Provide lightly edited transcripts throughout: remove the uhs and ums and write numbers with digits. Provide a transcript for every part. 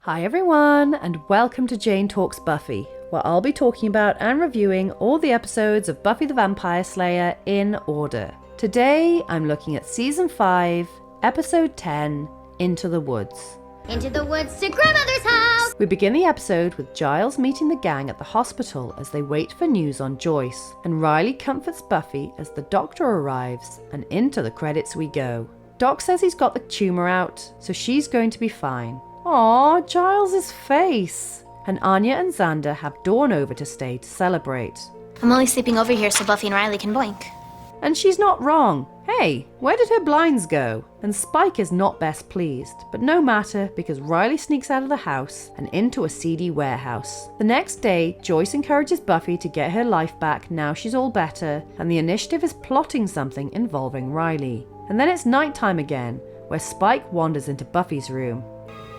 Hi everyone, and welcome to Jane Talks Buffy, where I'll be talking about and reviewing all the episodes of Buffy the Vampire Slayer in order. Today, I'm looking at Season 5, Episode 10, Into the Woods. Into the woods to grandmother's house! We begin the episode with Giles meeting the gang at the hospital as they wait for news on Joyce, and Riley comforts Buffy as the doctor arrives, and into the credits we go. Doc says he's got the tumour out, so she's going to be fine. Aww, Giles' face. And Anya and Xander have Dawn over to stay to celebrate. I'm only sleeping over here so Buffy and Riley can boink. And she's not wrong. Hey, where did her blinds go? And Spike is not best pleased, but no matter because Riley sneaks out of the house and into a seedy warehouse. The next day, Joyce encourages Buffy to get her life back now she's all better, and the initiative is plotting something involving Riley. And then it's nighttime again, where Spike wanders into Buffy's room.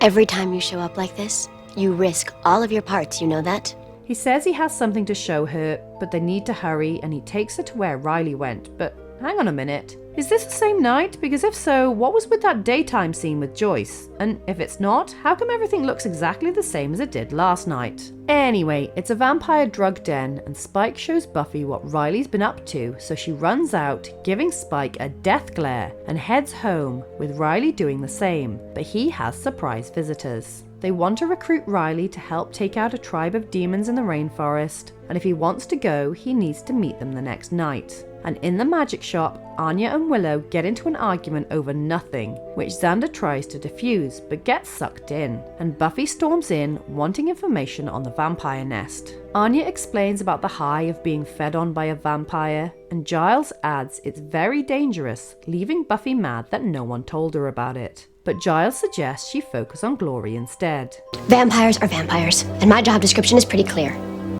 Every time you show up like this, you risk all of your parts, you know that? He says he has something to show her, but they need to hurry, and he takes her to where Riley went. But hang on a minute. Is this the same night? Because if so, what was with that daytime scene with Joyce? And if it's not, how come everything looks exactly the same as it did last night? Anyway, it's a vampire drug den, and Spike shows Buffy what Riley's been up to, so she runs out, giving Spike a death glare, and heads home, with Riley doing the same, but he has surprise visitors. They want to recruit Riley to help take out a tribe of demons in the rainforest, and if he wants to go, he needs to meet them the next night. And in the magic shop, Anya and Willow get into an argument over nothing, which Xander tries to defuse but gets sucked in, and Buffy storms in wanting information on the vampire nest. Anya explains about the high of being fed on by a vampire, and Giles adds it's very dangerous, leaving Buffy mad that no one told her about it. But Giles suggests she focus on Glory instead. Vampires are vampires, and my job description is pretty clear.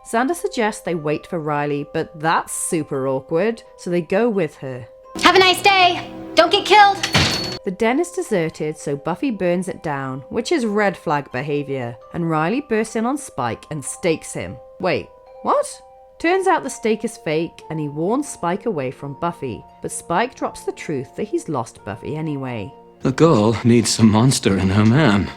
Xander suggests they wait for Riley, but that's super awkward, so they go with her. Have a nice day! Don't get killed! The den is deserted, so Buffy burns it down, which is red flag behaviour, and Riley bursts in on Spike and stakes him. Wait, what? Turns out the stake is fake, and he warns Spike away from Buffy, but Spike drops the truth that he's lost Buffy anyway. The girl needs some monster in her man.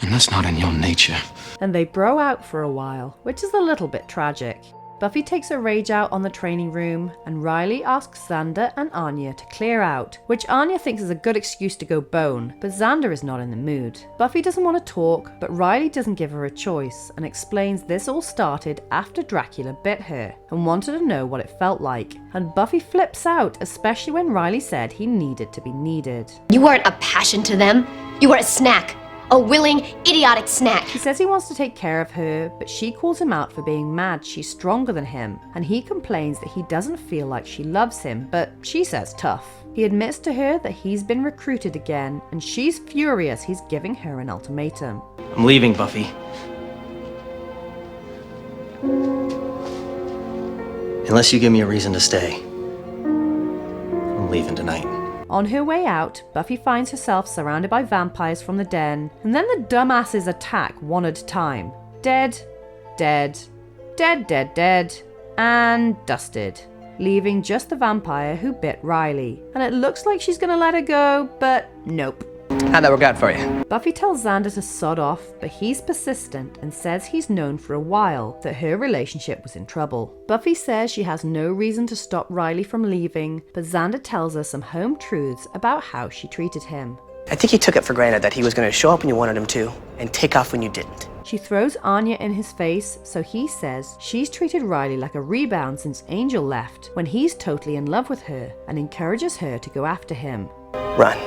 And that's not in your nature. And they bro out for a while, which is a little bit tragic. Buffy takes her rage out on the training room, and Riley asks Xander and Anya to clear out, which Anya thinks is a good excuse to go bone, but Xander is not in the mood. Buffy doesn't want to talk, but Riley doesn't give her a choice, and explains this all started after Dracula bit her, and wanted to know what it felt like. And Buffy flips out, especially when Riley said he needed to be needed. You weren't a passion to them. You were a snack. A willing, idiotic snack. He says he wants to take care of her, but she calls him out for being mad she's stronger than him, and he complains that he doesn't feel like she loves him, but she says tough. He admits to her that he's been recruited again, and she's furious he's giving her an ultimatum. I'm leaving, Buffy. Unless you give me a reason to stay. I'm leaving tonight. On her way out, Buffy finds herself surrounded by vampires from the den, and then the dumbasses attack one at a time. Dead, dead, dead, dead, dead, and dusted, leaving just the vampire who bit Riley. And it looks like she's gonna let her go, but nope. How'd that work out for you? Buffy tells Xander to sod off, but he's persistent and says he's known for a while that her relationship was in trouble. Buffy says she has no reason to stop Riley from leaving, but Xander tells her some home truths about how she treated him. I think he took it for granted that he was going to show up when you wanted him to, and take off when you didn't. She throws Anya in his face, so he says she's treated Riley like a rebound since Angel left, when he's totally in love with her, and encourages her to go after him. Run.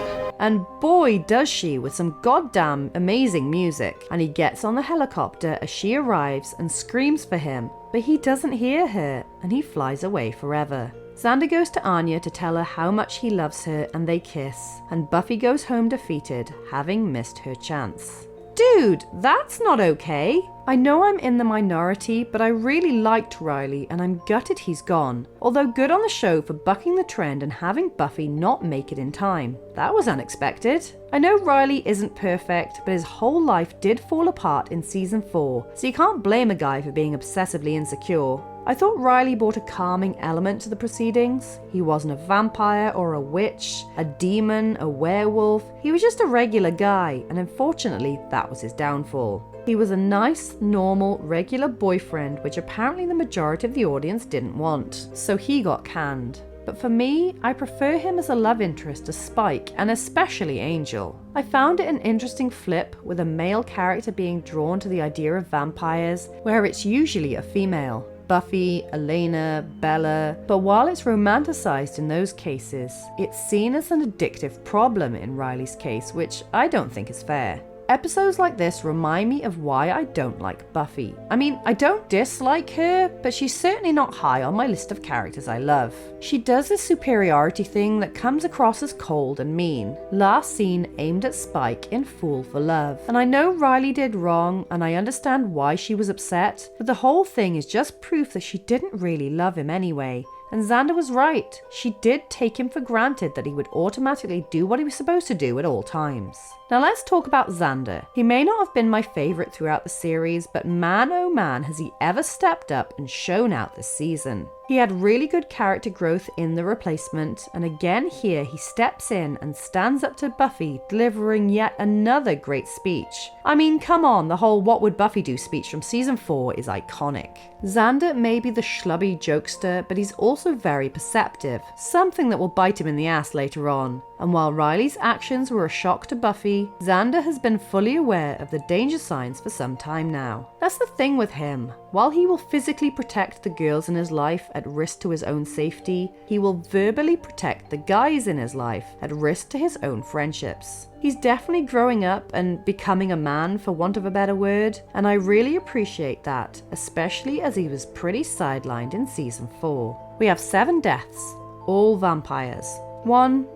And boy does she, with some goddamn amazing music. And he gets on the helicopter as she arrives and screams for him, but he doesn't hear her, and he flies away forever. Xander goes to Anya to tell her how much he loves her, and they kiss, and Buffy goes home defeated, having missed her chance. Dude, that's not okay. I know I'm in the minority, but I really liked Riley, and I'm gutted he's gone. Although good on the show for bucking the trend and having Buffy not make it in time. That was unexpected. I know Riley isn't perfect, but his whole life did fall apart in season 4, so you can't blame a guy for being obsessively insecure. I thought Riley brought a calming element to the proceedings. He wasn't a vampire or a witch, a demon, a werewolf. He was just a regular guy, and unfortunately, that was his downfall. He was a nice, normal, regular boyfriend, which apparently the majority of the audience didn't want, so he got canned. But for me, I prefer him as a love interest to Spike, and especially Angel. I found it an interesting flip with a male character being drawn to the idea of vampires, where it's usually a female. Buffy, Elena, Bella, but while it's romanticized in those cases, it's seen as an addictive problem in Riley's case, which I don't think is fair. Episodes like this remind me of why I don't like Buffy. I mean, I don't dislike her, but she's certainly not high on my list of characters I love. She does this superiority thing that comes across as cold and mean. Last scene aimed at Spike in Fool for Love. And I know Riley did wrong, and I understand why she was upset, but the whole thing is just proof that she didn't really love him anyway. And Xander was right. She did take him for granted that he would automatically do what he was supposed to do at all times. Now let's talk about Xander. He may not have been my favourite throughout the series, but man oh man has he ever stepped up and shown out this season. He had really good character growth in The Replacement, and again here he steps in and stands up to Buffy, delivering yet another great speech. I mean, come on, the whole "what would Buffy do" speech from season 4 is iconic. Xander may be the schlubby jokester, but he's also very perceptive, something that will bite him in the ass later on. And while Riley's actions were a shock to Buffy, Xander has been fully aware of the danger signs for some time now. That's the thing with him. While he will physically protect the girls in his life at risk to his own safety, he will verbally protect the guys in his life at risk to his own friendships. He's definitely growing up and becoming a man, for want of a better word, and I really appreciate that, especially as he was pretty sidelined in season 4. We have 7 deaths, all vampires. 1,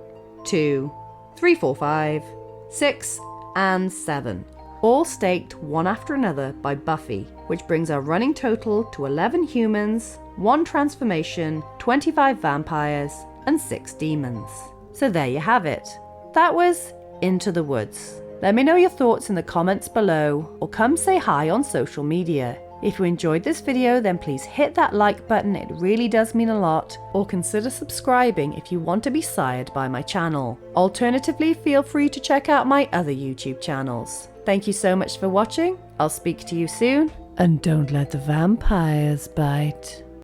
2, 3, 4, 5, 6, and 7. All staked one after another by Buffy, which brings our running total to 11 humans, 1 transformation, 25 vampires, and 6 demons. So there you have it. That was Into the Woods. Let me know your thoughts in the comments below, or come say hi on social media. If you enjoyed this video, then please hit that like button, it really does mean a lot, or consider subscribing if you want to be sired by my channel. Alternatively, feel free to check out my other YouTube channels. Thank you so much for watching, I'll speak to you soon, and don't let the vampires bite.